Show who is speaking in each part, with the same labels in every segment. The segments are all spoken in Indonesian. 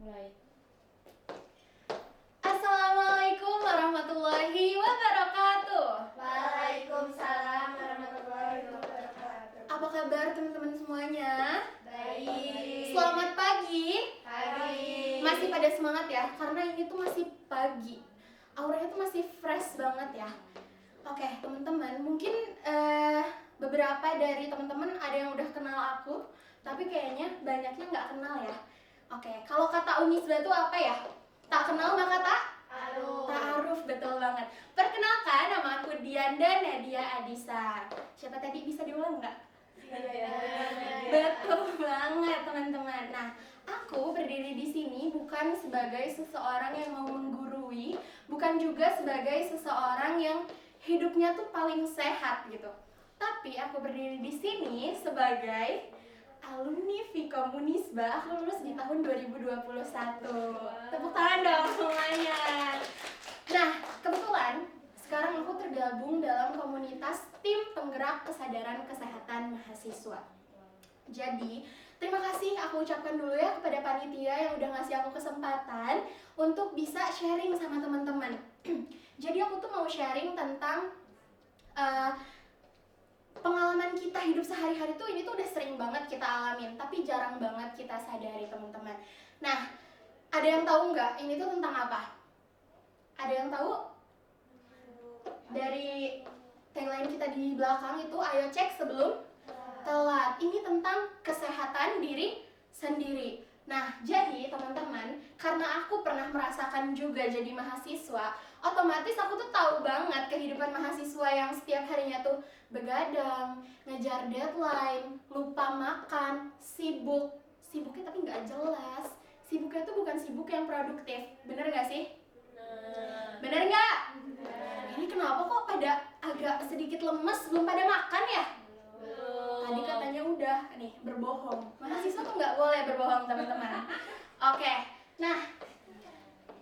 Speaker 1: Mulai.
Speaker 2: Assalamualaikum warahmatullahi wabarakatuh.
Speaker 1: Waalaikumsalam warahmatullahi wabarakatuh.
Speaker 2: Apa kabar teman-teman semuanya?
Speaker 1: Baik.
Speaker 2: Selamat pagi.
Speaker 1: Pagi.
Speaker 2: Masih pada semangat ya? Karena ini tuh masih pagi. Auranya tuh masih fresh banget ya. Oke teman-teman, mungkin beberapa dari teman-teman ada yang udah kenal aku, tapi kayaknya banyaknya nggak kenal ya. Oke, kalau kata Unisba tuh apa ya? Tak kenal maka tak ta'aruf, betul banget. Perkenalkan, nama aku Dianda Nadia Adisa. Siapa tadi, bisa diulang nggak? Betul banget teman-teman. Nah, aku berdiri di sini bukan sebagai seseorang yang mau menggurui, bukan juga sebagai seseorang yang hidupnya tuh paling sehat gitu. Tapi aku berdiri di sini sebagai alumni Vkom Unisba. Aku lulus di tahun 2021. Tepuk tangan dong semuanya. Nah, kebetulan sekarang aku tergabung dalam komunitas tim penggerak kesadaran kesehatan mahasiswa. Jadi, terima kasih aku ucapkan dulu ya kepada panitia yang udah ngasih aku kesempatan untuk bisa sharing sama teman-teman. Jadi aku tuh mau sharing tentang pengalaman kita hidup sehari-hari tuh, ini tuh udah sering banget kita alamin, tapi jarang banget kita sadari teman-teman. Nah, ada yang tahu nggak ini tuh tentang apa? Ada yang tahu? Dari tagline kita di belakang itu, ayo cek sebelum telat. Ini tentang kesehatan diri sendiri. Nah, jadi teman-teman, karena aku pernah merasakan juga jadi mahasiswa, otomatis aku tuh tahu banget kehidupan mahasiswa yang setiap harinya tuh begadang, ngejar deadline, lupa makan, sibuk. Sibuknya tapi nggak jelas. Sibuknya tuh bukan sibuk yang produktif. Bener nggak sih? Bener nggak? Ini kenapa kok pada agak sedikit lemes, belum pada makan ya? Tadi katanya udah nih berbohong. Mahasiswa tuh nggak boleh berbohong teman-teman. Oke, nah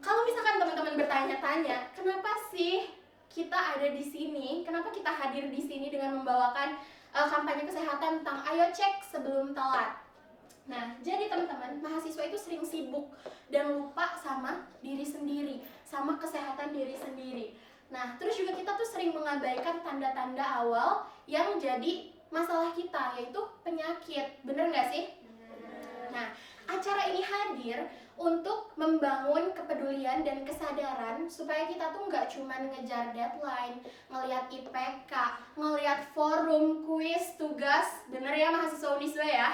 Speaker 2: kalau misalkan teman-teman bertanya-tanya, kenapa sih kita ada di sini? Kenapa kita hadir di sini dengan membawakan kampanye kesehatan tentang ayo cek sebelum telat? Nah, jadi teman-teman, mahasiswa itu sering sibuk dan lupa sama diri sendiri, sama kesehatan diri sendiri. Nah, terus juga kita tuh sering mengabaikan tanda-tanda awal yang jadi masalah kita, yaitu penyakit. Bener nggak sih? Nah, acara ini hadir untuk membangun kepedulian dan kesadaran supaya kita tuh nggak cuma ngejar deadline, ngelihat IPK, ngelihat forum, kuis, tugas. Bener ya mahasiswa Unisba ya?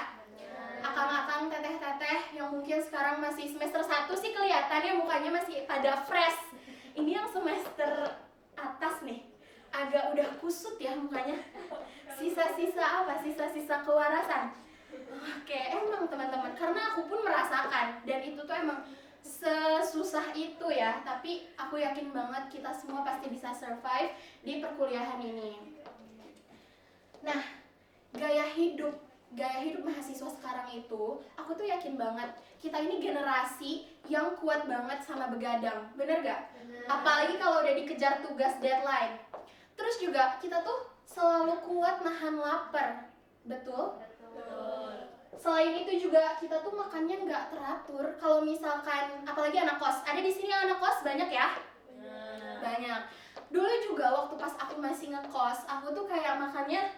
Speaker 2: Akang-akang, teteh-teteh yang mungkin sekarang masih semester 1 sih kelihatannya mukanya masih pada fresh. Ini yang semester atas nih, agak udah kusut ya mukanya. Sisa-sisa apa? Sisa-sisa kewarasan. Oke, emang teman-teman, karena aku pun merasakan, dan itu tuh emang sesusah itu ya. Tapi aku yakin banget kita semua pasti bisa survive di perkuliahan ini. Nah, gaya hidup mahasiswa sekarang itu, aku tuh yakin banget kita ini generasi yang kuat banget sama begadang. Bener gak? Apalagi kalau udah dikejar tugas deadline. Terus juga kita tuh selalu kuat nahan lapar. Betul? Selain itu juga kita tuh makannya nggak teratur. Kalau misalkan, apalagi anak kos, ada di sini yang anak kos banyak ya? Banyak. Dulu juga waktu pas aku masih ngekos, aku tuh kayak makannya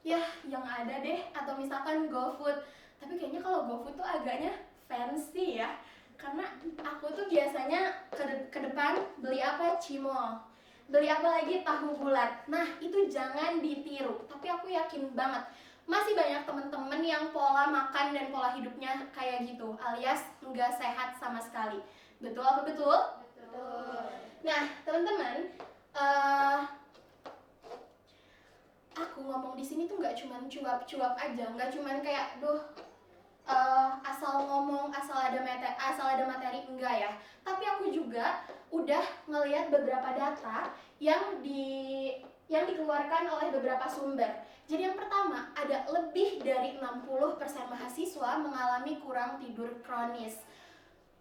Speaker 2: ya yang ada deh, atau misalkan GoFood. Tapi kayaknya kalau GoFood tuh agaknya fancy ya, karena aku tuh biasanya ke depan beli apa, cimol, beli apa lagi, tahu bulat. Nah itu jangan ditiru, tapi aku yakin banget masih banyak temen-temen yang pola makan dan pola hidupnya kayak gitu, alias nggak sehat sama sekali. Betul apa betul? Betul. Nah teman-teman, aku ngomong di sini tuh nggak cuman cuap-cuap aja, nggak cuman kayak asal ngomong, asal ada materi, enggak ya. Tapi aku juga udah ngelihat beberapa data yang dikeluarkan oleh beberapa sumber. Jadi yang pertama, ada lebih dari 60% mahasiswa mengalami kurang tidur kronis.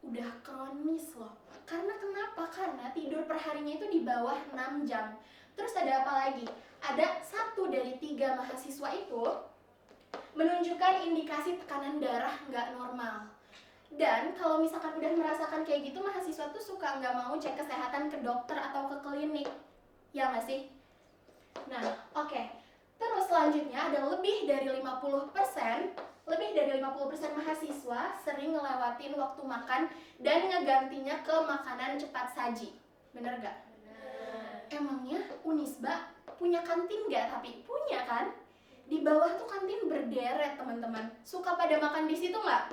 Speaker 2: Udah kronis loh. Karena kenapa? Karena tidur perharinya itu di bawah 6 jam. Terus ada apa lagi? Ada 1 dari 3 mahasiswa itu menunjukkan indikasi tekanan darah nggak normal. Dan kalau misalkan udah merasakan kayak gitu, mahasiswa tuh suka nggak mau cek kesehatan ke dokter atau ke klinik. Ya nggak sih? Nah, oke. Terus selanjutnya ada lebih dari 50% mahasiswa sering ngelewatin waktu makan dan ngegantinya ke makanan cepat saji. Bener gak? Emangnya Unisba punya kantin gak? Tapi punya kan? Di bawah tuh kantin berderet teman-teman. Suka pada makan di situ nggak?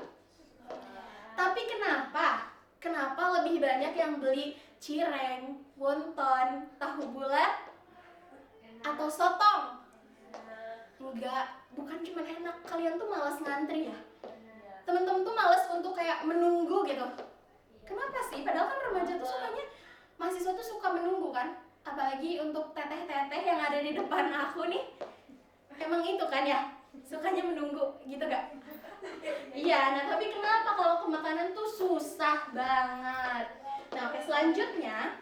Speaker 2: Tapi kenapa? Kenapa lebih banyak yang beli cireng, wonton, tahu bulat, atau sotong? Enggak, bukan cuma enak. Kalian tuh malas ngantri ya? Temen-temen tuh malas untuk kayak menunggu gitu. Kenapa sih? Padahal kan remaja tuh sukanya, mahasiswa tuh suka menunggu kan? Apalagi untuk teteh-teteh yang ada di depan aku nih. Emang itu kan ya? Sukanya menunggu gitu gak? Iya, nah tapi kenapa kalau ke makanan tuh susah banget? Nah, oke, selanjutnya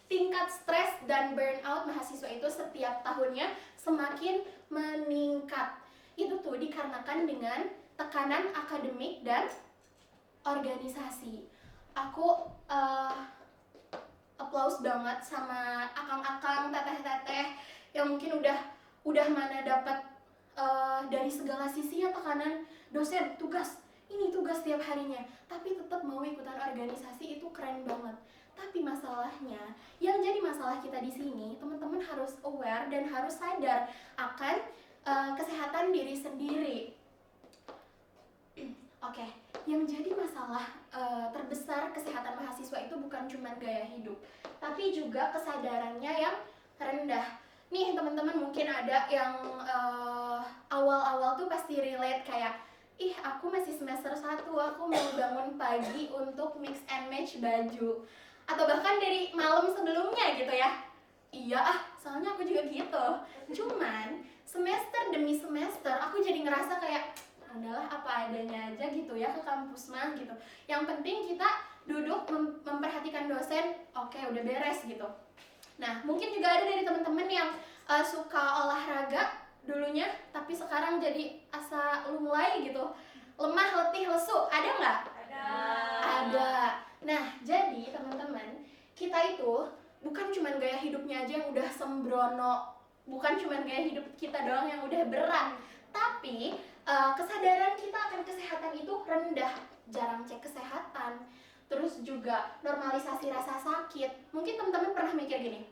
Speaker 2: tingkat stres dan burnout mahasiswa itu setiap tahunnya semakin meningkat. Itu tuh dikarenakan dengan tekanan akademik dan organisasi. Aku applause banget sama akang-akang, teteh-teteh yang mungkin udah mana dapat dari segala sisi ya tekanan dosen, tugas, ini tugas tiap harinya, tapi tetap mau ikutan organisasi, itu keren banget. Tapi masalahnya, yang jadi masalah kita di sini, teman-teman harus aware dan harus sadar akan kesehatan diri sendiri. Oke, yang jadi masalah terbesar kesehatan mahasiswa itu bukan cuma gaya hidup, tapi juga kesadarannya yang rendah. Nih teman-teman mungkin ada yang awal-awal tuh pasti relate kayak, ih aku masih semester 1, aku mau bangun pagi untuk mix and match baju. Atau bahkan dari malam sebelumnya gitu ya. Iya soalnya aku juga gitu. Cuman semester demi semester aku jadi ngerasa kayak, adalah apa adanya aja gitu ya ke kampus mah gitu. Yang penting kita duduk memperhatikan dosen, oke udah beres gitu. Nah mungkin juga ada dari teman-teman yang suka olahraga dulunya, tapi sekarang jadi asa lumlai gitu, lemah, letih, lesu, ada nggak? Ada. Nah jadi teman-teman, kita itu bukan cuma gaya hidupnya aja yang udah sembrono, bukan cuma gaya hidup kita doang yang udah berat, tapi kesadaran kita akan kesehatan itu rendah, jarang cek kesehatan, terus juga normalisasi rasa sakit. Mungkin teman-teman pernah mikir gini,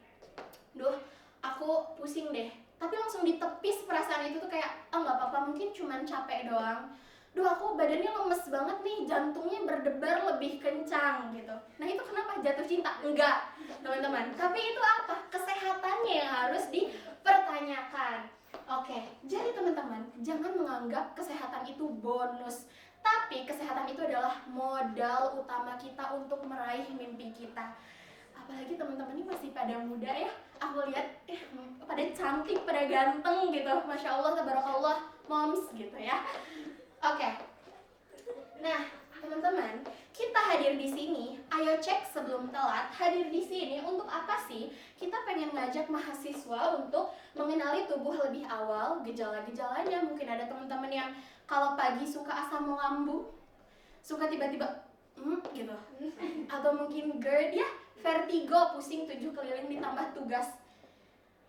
Speaker 2: duh aku pusing deh, tapi langsung ditepis perasaan itu tuh kayak, oh nggak apa-apa, mungkin cuman capek doang. Duh aku badannya lemes banget nih, jantungnya berdebar lebih kencang gitu. Nah itu kenapa? Jatuh cinta? Enggak teman-teman, tapi itu apa? Kesehatannya yang harus dipertanyakan. Oke, jadi teman-teman jangan menganggap kesehatan itu bonus, tapi kesehatan itu adalah modal utama kita untuk meraih mimpi kita. Apalagi teman-teman ini masih pada muda ya, aku lihat pada cantik, pada ganteng gitu, masya Allah, tabarakallah, moms gitu ya. Oke, nah teman-teman, kita hadir di sini, ayo cek sebelum telat. Hadir di sini untuk apa sih? Kita pengen ngajak mahasiswa untuk mengenali tubuh lebih awal, gejala-gejalanya. Mungkin ada teman-teman yang kalau pagi suka asam lambung, suka tiba-tiba gitu, atau mungkin GERD ya, vertigo, pusing 7 keliling ditambah tugas.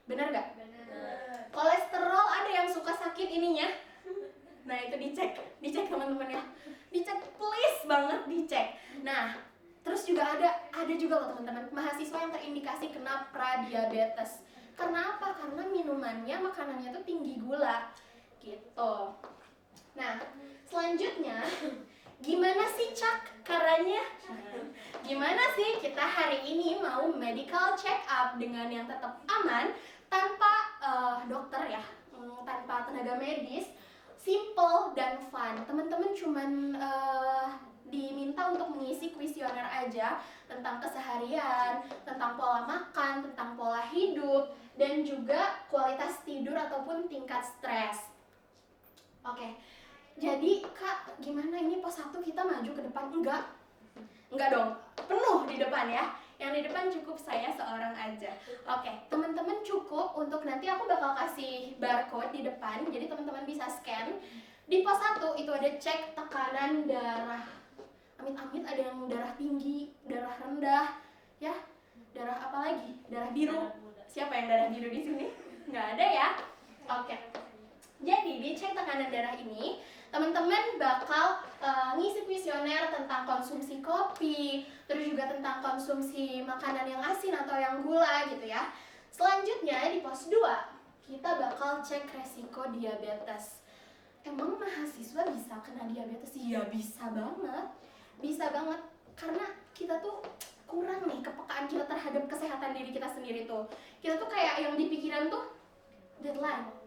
Speaker 2: Bener gak?
Speaker 1: Bener.
Speaker 2: Kolesterol ada yang suka sakit ininya. Nah itu dicek teman-teman ya, dicek, please banget dicek. Nah terus juga ada juga loh teman-teman, mahasiswa yang terindikasi kena pradiabetes. Karena apa? Karena minumannya, makanannya tuh tinggi gula gitu. Nah selanjutnya, gimana sih Cak caranya? Gimana sih kita hari ini mau medical check up dengan yang tetap aman, tanpa dokter ya, tanpa tenaga medis, simple dan fun. Teman-teman cuman diminta untuk mengisi kuesioner aja tentang keseharian, tentang pola makan, tentang pola hidup, dan juga kualitas tidur ataupun tingkat stres. Oke, jadi Kak, gimana ini pos 1 kita maju ke depan? Enggak dong, penuh di depan ya. Yang di depan cukup saya seorang aja. Oke, teman-teman cukup untuk nanti aku bakal kasih barcode di depan, jadi teman-teman bisa scan. Di pos 1 itu ada cek tekanan darah. Amit-amit ada yang darah tinggi, darah rendah, ya, darah apa lagi? Darah biru. Siapa yang darah biru di sini? Nggak ada ya? Oke. Jadi di cek tekanan darah ini, teman-teman bakal ngisi kuesioner tentang konsumsi kopi, terus juga tentang konsumsi makanan yang asin atau yang gula gitu ya. Selanjutnya di pos 2, kita bakal cek resiko diabetes. Emang mahasiswa bisa kena diabetes? Iya bisa banget. Bisa banget, karena kita tuh kurang nih kepekaan kita terhadap kesehatan diri kita sendiri tuh. Kita tuh kayak yang di pikiran tuh deadline.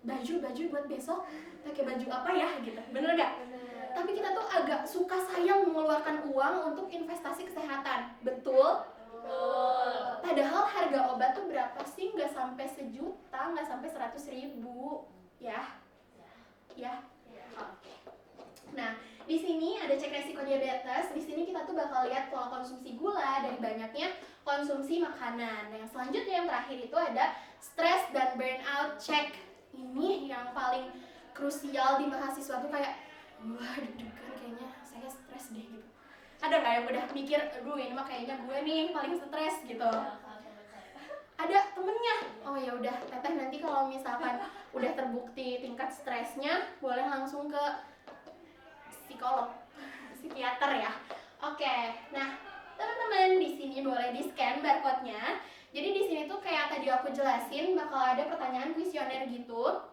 Speaker 2: Baju buat besok, pakai baju apa ya gitu. Bener gak? Tapi kita tuh agak suka sayang mengeluarkan uang untuk investasi kesehatan. Betul? Padahal harga obat tuh berapa sih? Nggak sampai 1 juta, nggak sampai 100.000, ya. Oke. Nah, di sini ada cek resiko diabetes. Di sini kita tuh bakal lihat pola konsumsi gula dari banyaknya konsumsi makanan. Nah, yang selanjutnya yang terakhir itu ada stres dan burnout check. Ini yang paling krusial di mahasiswa tuh kayak, wah deg-degan kayaknya saya stres deh gitu. Ada nggak yang udah mikir, aduh ini mah kayaknya gue nih yang paling stres gitu? Ada temennya, oh ya udah teteh nanti kalau misalkan udah terbukti tingkat stresnya boleh langsung ke psikolog, psikiater ya. Oke, nah teman-teman di sini boleh di scan barcode-nya. Jadi di sini tuh kayak tadi aku jelasin bakal ada pertanyaan kuesioner gitu,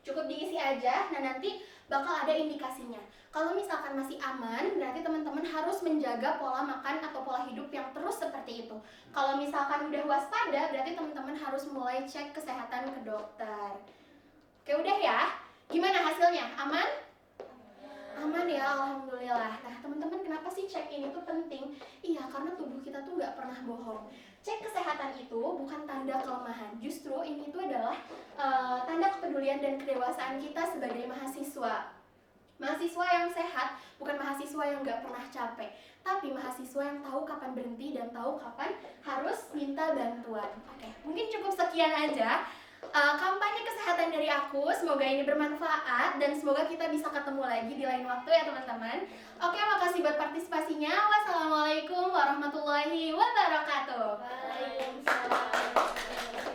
Speaker 2: cukup diisi aja. Nah nanti bakal ada indikasinya. Kalau misalkan masih aman, berarti teman-teman harus menjaga pola makan atau pola hidup yang terus seperti itu. Kalau misalkan udah waspada, berarti teman-teman harus mulai cek kesehatan ke dokter. Oke, udah ya. Gimana hasilnya? Aman? Aman ya, alhamdulillah. Nah, teman-teman kenapa sih cek ini tuh penting? Iya, karena tubuh kita tuh nggak pernah bohong. Cek kesehatan itu bukan tanda kelemahan. Justru ini tuh adalah tanda kepedulian dan kedewasaan kita sebagai mahasiswa. Mahasiswa yang sehat bukan mahasiswa yang nggak pernah capek, tapi mahasiswa yang tahu kapan berhenti dan tahu kapan harus minta bantuan. Oke, mungkin cukup sekian aja kampanye kesehatan dari aku. Semoga ini bermanfaat dan semoga kita bisa ketemu lagi di lain waktu ya teman-teman. Oke, makasih buat partisipasinya. Wassalamualaikum warahmatullahi wabarakatuh.
Speaker 1: Waalaikumsalam.